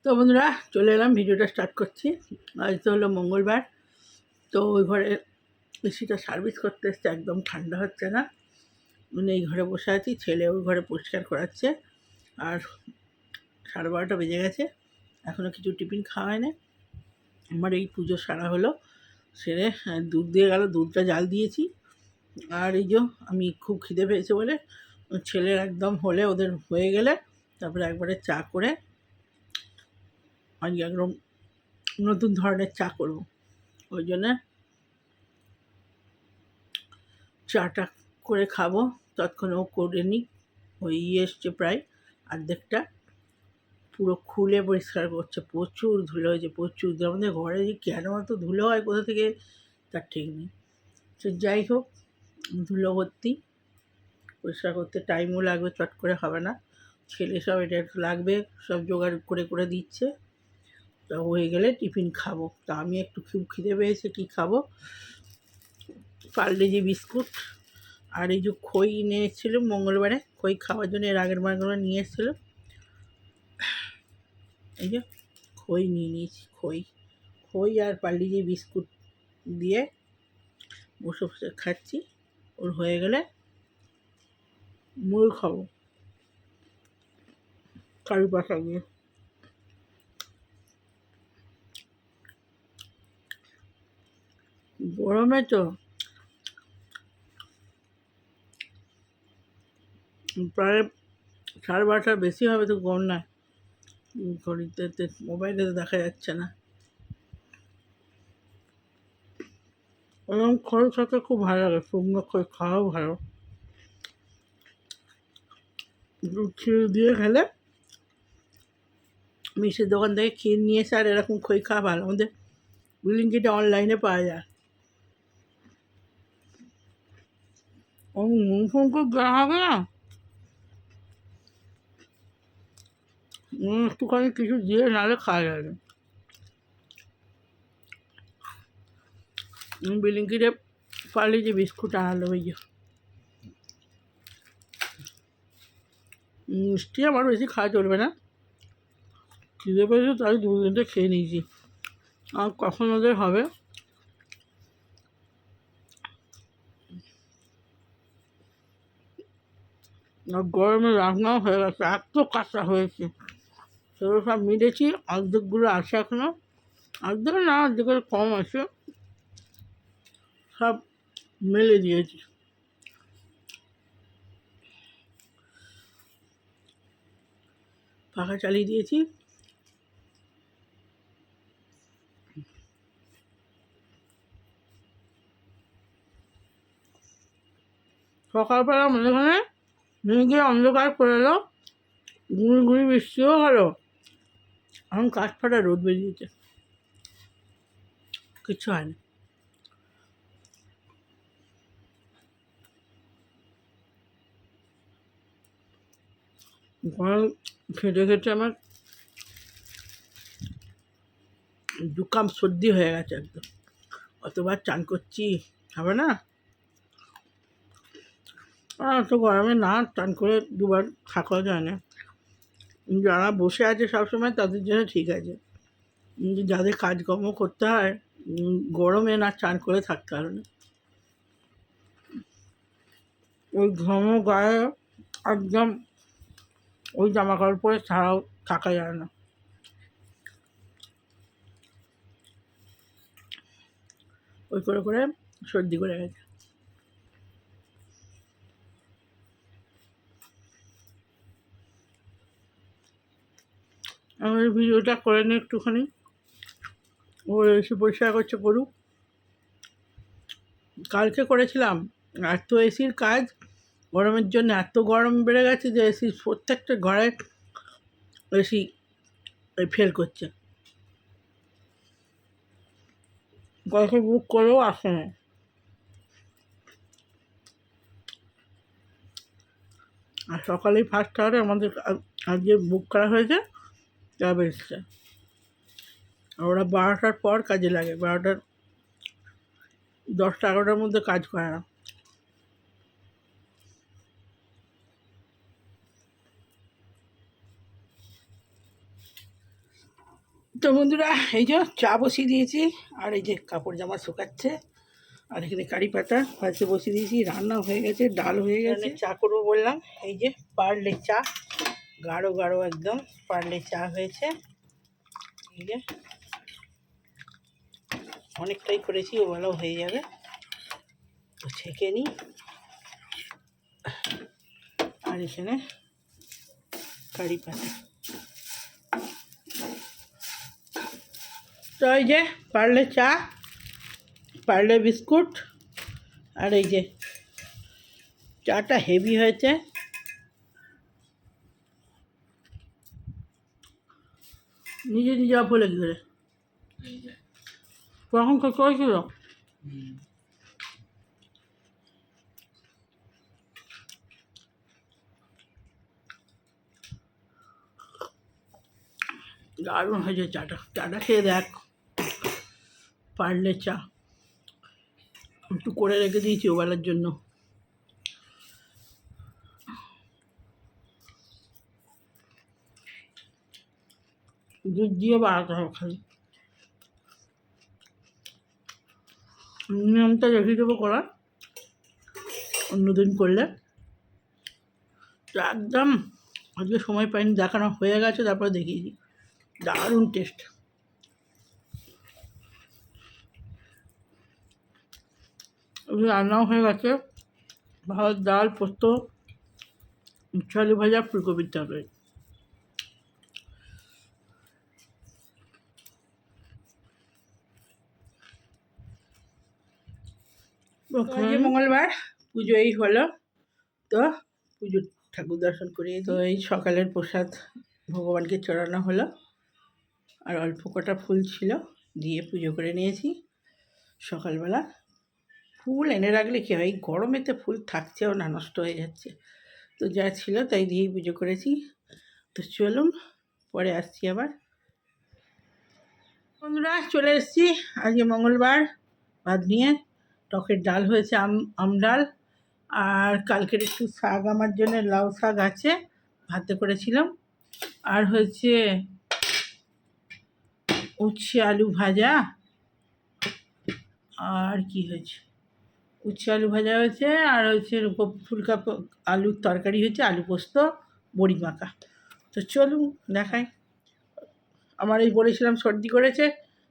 তো বন্ধুরা চলে এলাম, ভিডিওটা স্টার্ট করছি। আজ তো হলো মঙ্গলবার। তো ওই ঘরে এসিটা সার্ভিস করতে এসছে, একদম ঠান্ডা হচ্ছে না। মানে এই ঘরে বসে আছি, ছেলে ওই ঘরে পরিষ্কার করাচ্ছে। আর 12:30 বেজে গেছে, এখনও কিছু টিফিন খাওয়া হয় না। আমার এই পুজো সারা হলো, সেরে দুধ দিয়ে গেল, দুধটা জাল দিয়েছি। আর এই যে আমি খুব খিদে পেয়েছে বলে ছেলের একদম হলে ওদের হয়ে গেলে তারপরে একবারে চা করে আজকে একদম নতুন ধরনের চা করব। ওই জন্যে চাটা করে খাবো, তৎক্ষণে ও করে নিক। ওই এসছে প্রায় অর্ধেকটা, পুরো খুলে পরিষ্কার করছে। প্রচুর ধুলো হয়েছে, প্রচুর। আমাদের ঘরে যে কেন অত ধুলো হয় কোথা থেকে তার ঠিক নেই। তো যাই হোক, ধুলো ভর্তি, পরিষ্কার করতে টাইমও লাগবে, চট করে হবে না। ছেলে সব এটা একটু লাগবে, সব জোগাড় করে করে দিচ্ছে। তা হয়ে গেলে টিফিন খাবো। তা আমি একটু খুব খিদে পেয়েছে, কী খাবো, পার্লে-জি বিস্কুট আর এই যে খই নিয়ে এসেছিলো মঙ্গলবারে, খই খাওয়ার জন্য। এর আগের বারগুলো নিয়ে এসেছিলো, এই যে খই নিয়ে নিয়েছি। খই আর পার্লে-জি বিস্কুট দিয়ে বসে বসে খাচ্ছি। ওর হয়ে গেলে মুড়ি খাবো কারি পাতা দিয়ে। গরমে তো প্রায় 12:30 বেশি হবে, তো গরম না। ঘড়িতে মোবাইলে তো দেখা যাচ্ছে না। এরকম খই খেতে খুব ভালো লাগে, শুকনো খই খাওয়াও ভালো। দুধ ক্ষীর দিয়ে খেলে, মিষ্টির দোকান থেকে ক্ষীর নিয়ে এসে আর এরকম খই খাওয়া ভালো। আমাদের ব্লিঙ্কিটে অনলাইনে পাওয়া যায়। ও নুন ফুন করে দেওয়া হবে না, একটুখানি কিছু দিয়ে নাহলে খাওয়া যাবে। ব্লিঙ্কিটে পার্লে-জি বিস্কুট আনালো, ওই যে মিষ্টি আমার বেশি খাওয়া চলবে না, খিদে পেয়েছে তাই 2-3টে খেয়ে নিয়েছি। আর কখন ওদের হবে। আর গরমে রান্নাও হয়ে গেছে, এত কাঁচা হয়েছে, সেগুলো সব মিলেছি। অর্ধেকগুলো আছে এখনও, অর্ধেক না, অর্ধেকের কম আছে, সব মেলে দিয়েছি। পাখা চালিয়ে দিয়েছি। সকালবেলা মনে হয় মেঘে অন্ধকার করে এলো, গুঁড়ি গুঁড়ি বৃষ্টিও হলো, এখন কাঠফাটা রোদ বেরিয়েছে, কিচ্ছু হয়নি। গরম খেটে খেটে আমার জুকাম সর্দি হয়ে গেছে একদম। অতবার চান করছি, হবে না। এত গরমে না চান করে দুবার থাকা যায় না। যারা বসে আছে সবসময় তাদের জন্য ঠিক আছে, কিন্তু যাদের কাজকর্ম করতে হয় গরমে না চান করে থাকতে পারে না। ওই ঘন গায়ে একদম ওই জামা কাপড় পরে ছাড়াও থাকা যায় না। ওই করে করে সর্দি করে গেছে। আমি ভিডিওটা করে নিই একটুখানি, ও এসে পরিষ্কার করছে, করুক। কালকে করেছিলাম, এত এসির কাজ গরমের জন্য, এত গরম বেড়ে গেছে যে এসি প্রত্যেকটা ঘরে এসি ফেল করছে। কালকে বুক করেও আসে না। আর সকালেই ফার্স্ট আওয়ারে আমাদের আজকে বুক করা হয়েছে, ক্যাব এসছে। আর ওরা 12টার পর কাজে লাগে, 12টার 10টা 11টার মধ্যে কাজ করে না। তো বন্ধুরা, এই যে চা বসিয়ে দিয়েছি, আর এই যে কাপড় জামা শুকাচ্ছে, আর এখানে কারি পাতা ভাজতে বসিয়ে দিয়েছি। রান্না হয়ে গেছে, ডাল হয়ে গেছে। চা করবো বললাম, এই যে পার্লে চা, গাঢ় গাঢ় একদম পার্লে চা হয়েছে। এই যে অনেকটাই করেছি, ওবেলাও হয়ে যাবে, তো ছেঁকে নিই। আর এখানে কারি পাতা। তো এই যে পার্লে চা, পার্লে বিস্কুট, আর এই যে চাটা হেভি হয়েছে। নিজে নিজে অফ হলে কী করে? কখন করেছিল? দারুণ হয়েছে চাটা। চাটা খেয়ে দেখ, পার্লে চা একটু করে রেখে দিয়েছি ওবেলার জন্য। দুধ দিয়ে বাড়াতে হবে খালি। নিয়মটা রেখে দেবো করার, অন্যদিন করলে। তো একদম আজকে সময় পাইনি, দেখানো হয়ে গেছে, তারপরে দেখিয়েছি। দারুণ টেস্ট। রান্নাও হয়ে গেছে, ভাত, ডাল, পোস্ত, উচ্ছে আলু ভাজা, ফুলকপির তরকারি। আজকে মঙ্গলবার, পুজো এই হলো। তো পুজো ঠাকুর দর্শন করিয়ে, তো এই সকালের প্রসাদ ভগবানকে চড়ানো হলো, আর অল্প কটা ফুল ছিল, দিয়ে পুজো করে নিয়েছি সকালবেলা। ফুল এনে রাখলে কী হয়, গরমেতে ফুল থাকছেও না, নষ্ট হয়ে যাচ্ছে। তো যা ছিল তাই দিয়েই পুজো করেছি। তো চলুন, পরে আসছি আবার। বন্ধুরা, চলে এসেছি আজকে মঙ্গলবার, ভাত নিয়ে। টকের ডাল হয়েছে, আম ডাল। আর কালকের একটু শাক আমার জন্য, লাউ শাক আছে, ভাতে করেছিলাম। আর হয়েছে উচ্ছে আলু ভাজা। আর কি হয়েছে, উচ্ছে আলু ভাজা হয়েছে, আর হচ্ছে ফুলকপি আলুর তরকারি হয়েছে, আলু পোস্ত, বড়ি মাখা। তো চলুন দেখাই। আমার এই বলেছিলাম সর্দি করেছে,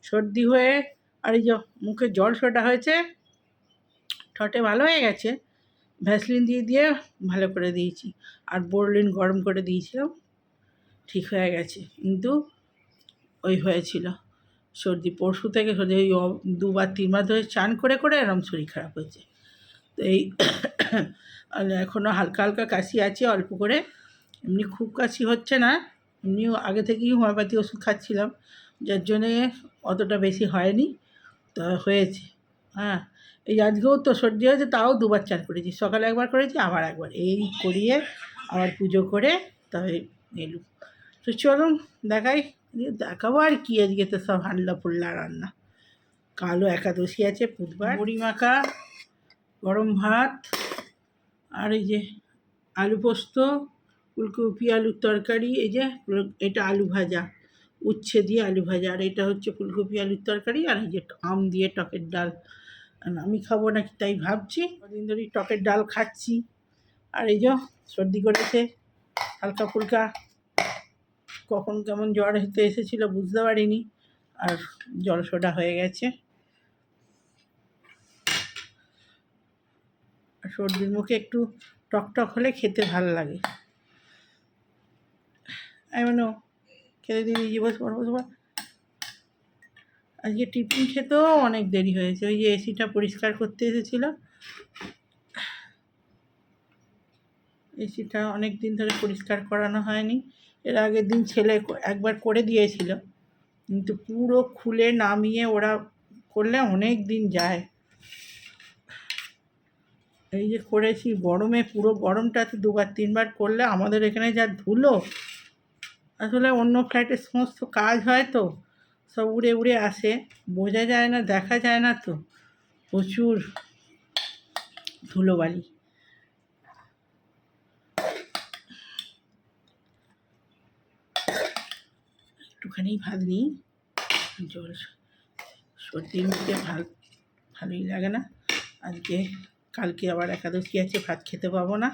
সর্দি হয়ে আর এই যে মুখে জল সোটা হয়েছে, ঠোঁটে ভালো হয়ে গেছে। ভ্যাসলিন দিয়ে দিয়ে ভালো করে দিয়েছি, আর বোরলিন গরম করে দিয়েছিলাম, ঠিক হয়ে গেছে। কিন্তু ওই হয়েছিল সর্দি, পরশু থেকে সর্দি। ওই 2-3 বার ধরে চান করে করে এরম শরীর খারাপ হয়েছে। তো এই এখনও হালকা হালকা কাশি আছে, অল্প করে। এমনি খুব কাশি হচ্ছে না, এমনিও আগে থেকেই হোমিওপ্যাথি ওষুধ খাচ্ছিলাম, যার জন্যে অতটা বেশি হয়নি। তো হয়েছে, হ্যাঁ। এই আজকেও তো সর্দি হয়েছে, তাও 2বার চান করেছি, সকালে একবার করেছি, আবার একবার। এই করিয়ে আবার পুজো করে তবে এলুম। তো চলুন দেখাই, দেখাবো আর কি। আজকে তো সব হান্ডলা ফুল্লা রান্না। কালো একাদশী আছে, বুধবার। বড়ি মাখা, গরম ভাত, আর এই যে আলু পোস্ত, ফুলকপি আলুর তরকারি, এই যে এটা আলু ভাজা, উচ্ছে দিয়ে আলু ভাজা, আর এটা হচ্ছে ফুলকপি আলুর তরকারি, আর এই যে আম দিয়ে টকের ডাল। আমি খাবো নাকি তাই ভাবছি, কদিন ধরেই টকের ডাল খাচ্ছি। আর এই যে সর্দি করেছে হালকা ফুলকা, কখন কেমন জ্বর হতে এসেছিলো বুঝতে পারিনি, আর জল সোডা হয়ে গেছে। আর সর্দির মুখে একটু টকটক হলে খেতে ভালো লাগে। এমনও খেতে দিয়ে বসে বসে। আজকে টিফিন খেতেও অনেক দেরি হয়েছে, ওই যে এসিটা পরিষ্কার করতে এসেছিলো, এসিটা অনেক দিন ধরে পরিষ্কার করানো হয়নি। এর আগের দিন ছেলে একবার করে দিয়েছিল, কিন্তু পুরো খুলে নামিয়ে ওরা করলে অনেক দিন যায়। এই যে করেছি গরমে, পুরো গরমটাতে 2-3বার করলে, আমাদের এখানে যা ধুলো, আসলে অন্য ফ্ল্যাটে সমস্ত কাজ হয় তো, সব উড়ে উড়ে আসে, বোঝা যায় না, দেখা যায় না, তো প্রচুর ধুলোবালি। একটুখানি ভাত নিই, জল সর্দির মুখে ভালোই লাগে না। কালকে আবার একাদশী আছে, ভাত খেতে পাবো না।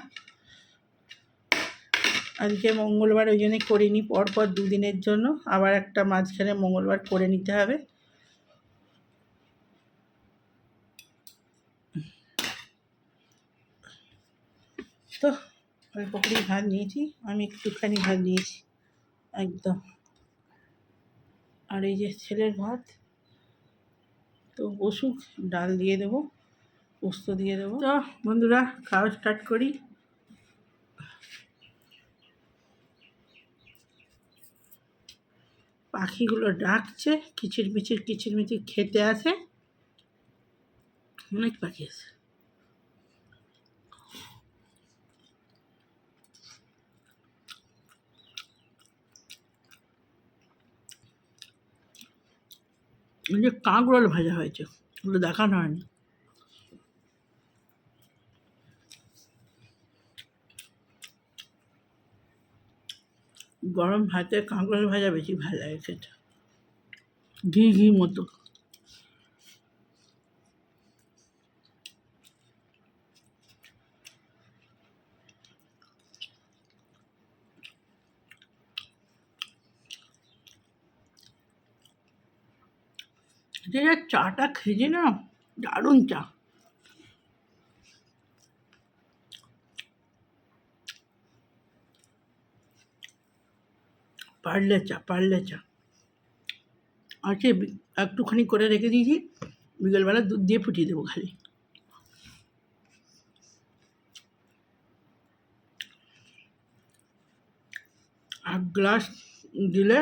আজকে মঙ্গলবার, ওই জন্যই করিনি, পরপর দুদিনের জন্য আবার একটা মাঝখানে মঙ্গলবার করে নিতে হবে। তো অল্প করেই ভাত নিয়েছি, আমি একটুখানি ভাত নিয়েছি একদম। আর এই যে ছেলের ভাত, তো বসুক, ডাল দিয়ে দেবো, পোস্ত দিয়ে দেবো। তো বন্ধুরা, খাওয়া স্টার্ট করি। পাখিগুলো ডাকছে, কিচিরমিচির কিচিরমিচির খেতে আসে, অনেক পাখি আছে। এই যে কাঁকরোল ভাজা হয়েছে, ওগুলো দেখানো হয়নি। গরম ভাতে কাঁকরোল ভাজা বেশি ভালো লাগে খেতে, ঘি ঘি মতো। যে চাটা খেয়েছি না, দারুণ চা। পার্লে চা আছে, একটুখানি করে রেখে দিয়েছি, বিকেলবেলা দুধ দিয়ে ফুটিয়ে দেবো খালি। এক গ্লাস দিলে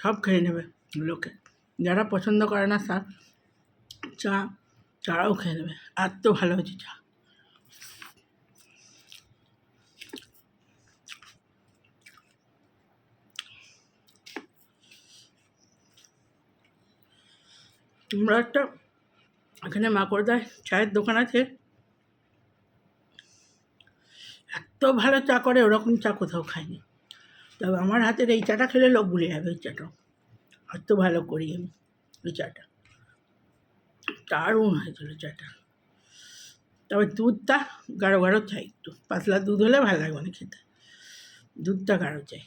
সব খেয়ে নেবে লোকে, যারা পছন্দ করে না চা, তারাও খেয়ে নেবে, এত ভালো হয়েছে চা। আমরা একটা এখানে মাকড়দায় চায়ের দোকান আছে, এত ভালো চা করে, ওরকম চা কোথাও খাইনি। তবে আমার হাতের এই চাটা খেলে লোক ভুলে যাবে, এই চাটা এত ভালো করি আমি। ওই চাটা দারুণ হয়েছিল চাটা। তবে দুধটা গাঢ় গাঢ় চাই, একটু পাতলা দুধ হলে ভালো লাগবে না খেতে, দুধটা গাঢ় চাই।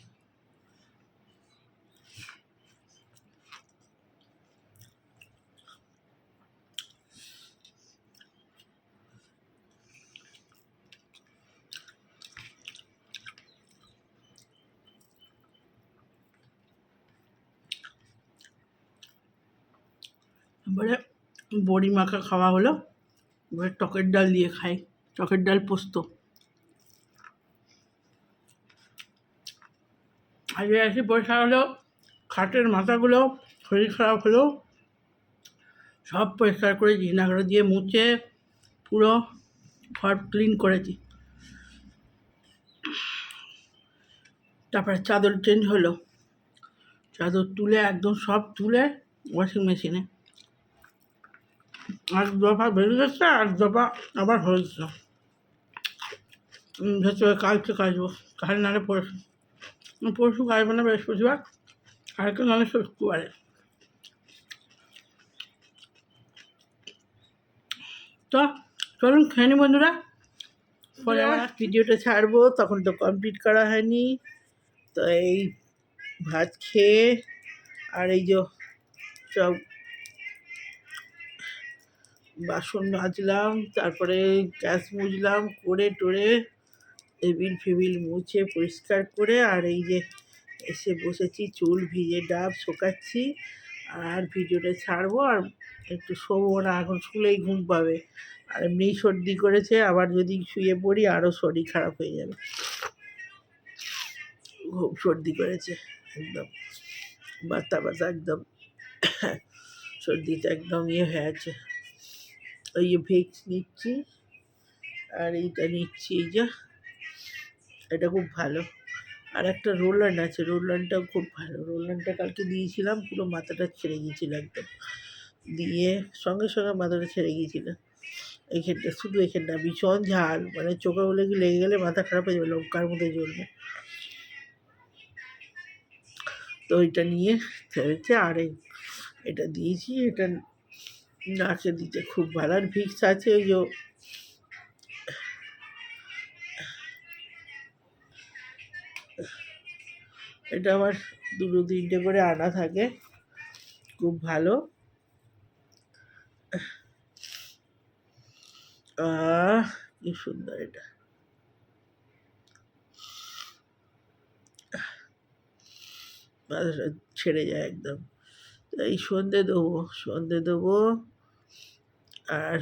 এবারে বড়ি মাখা খাওয়া হলো, এবারে টকের ডাল দিয়ে খাই, টকের ডাল পোস্ত। আজকে এসে পয়সা হলো, খাটের মাথাগুলো শরীর খারাপ হলো, সব পরিষ্কার করে জিনাগুলো দিয়ে মুছে পুরো ঘর ক্লিন করেছি। তারপরে চাদর চেঞ্জ হলো, চাদর তুলে একদম সব তুলে ওয়াশিং মেশিনে, আর দফা বেরিয়ে যাচ্ছে, আর দফা আবার হয়েছে। ভেতরে কালকে কাচবো, কাল নাহলে পরশু কাচবো না, বৃহস্পতিবার, কালকে নাহলে শুক্রবারে। তো চলুন খেয়ে নি বন্ধুরা, পরে আবার ভিডিওটা ছাড়বো, তখন তো কমপ্লিট করা হয়নি। তো এই ভাত খেয়ে আর এই যে সব বাসন মাজলাম, তারপরে গ্যাস মুছলাম, করে টোরে টেবিল ফেবিল মুছে পরিষ্কার করে, আর এই যে এসে বসেছি, চুল ভিজে ডাব শোকাচ্ছি, আর ভিডিওটা ছাড়বো, আর একটু শোবো না, এখন শুলেই ঘুম পাবে, আর এমনিই সর্দি করেছে, আবার যদি শুয়ে পড়ি আরও শরীর খারাপ হয়ে যাবে, খুব সর্দি করেছে একদম, বাতা বাতা একদম, সর্দিটা একদম হয়ে আছে। ওই যে ভিক্স নিচ্ছি, আর এইটা নিচ্ছি, এই যে এটা খুব ভালো। আর একটা রোলান আছে, রোলানটাও খুব ভালো, রোলানটা কালকে দিয়েছিলাম, পুরো মাথাটা ছেড়ে গিয়েছিল একদম, দিয়ে সঙ্গে সঙ্গে মাথাটা ছেড়ে গিয়েছিল। এইখানটা, শুধু এইখানটা ভীষণ ঝাল, মানে চোখে বলে কি লেগে গেলে মাথা খারাপ হয়ে যাবে, লঙ্কার মতো জ্বলবে। তো ওইটা নিয়ে খেয়েছে। আর এটা দিয়েছি, এটা নাকে দিতে খুব ভালো। আর ভিক্স আছে, ওই যে এটা আমার 2-3টে করে আনা থাকে, খুব ভালো। কি সুন্দর এটা। মাথাটা ছেড়ে যায় একদম। এই সন্ধে দেবো। আর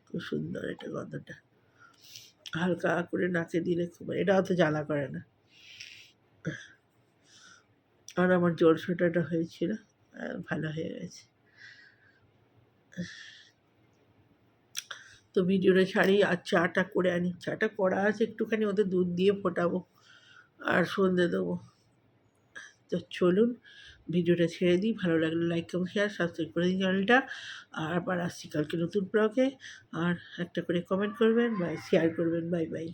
খুব সুন্দর এটা গন্ধটা, হালকা করে নাকে দিলে খুব, এটা অত জ্বালা করে না। আর আমার জলসেটাটা হয়েছিল, ভালো হয়ে গেছে। তো ভিডিওটা ছাড়ি, আর চাটা করে আনি। চাটা করা আছে, একটুখানি ওদের দুধ দিয়ে ফোটাবো আর সন্ধে দেবো। তো চলুন ভিডিওটা ছেড়ে দিই। ভালো লাগলে লাইক এবং শেয়ার, সাবস্ক্রাইব করে দিন চ্যানেলটা। আর আবার আসছি কালকে নতুন ব্লগে। আর একটা করে কমেন্ট করবেন, বাই, শেয়ার করবেন। Bye bye.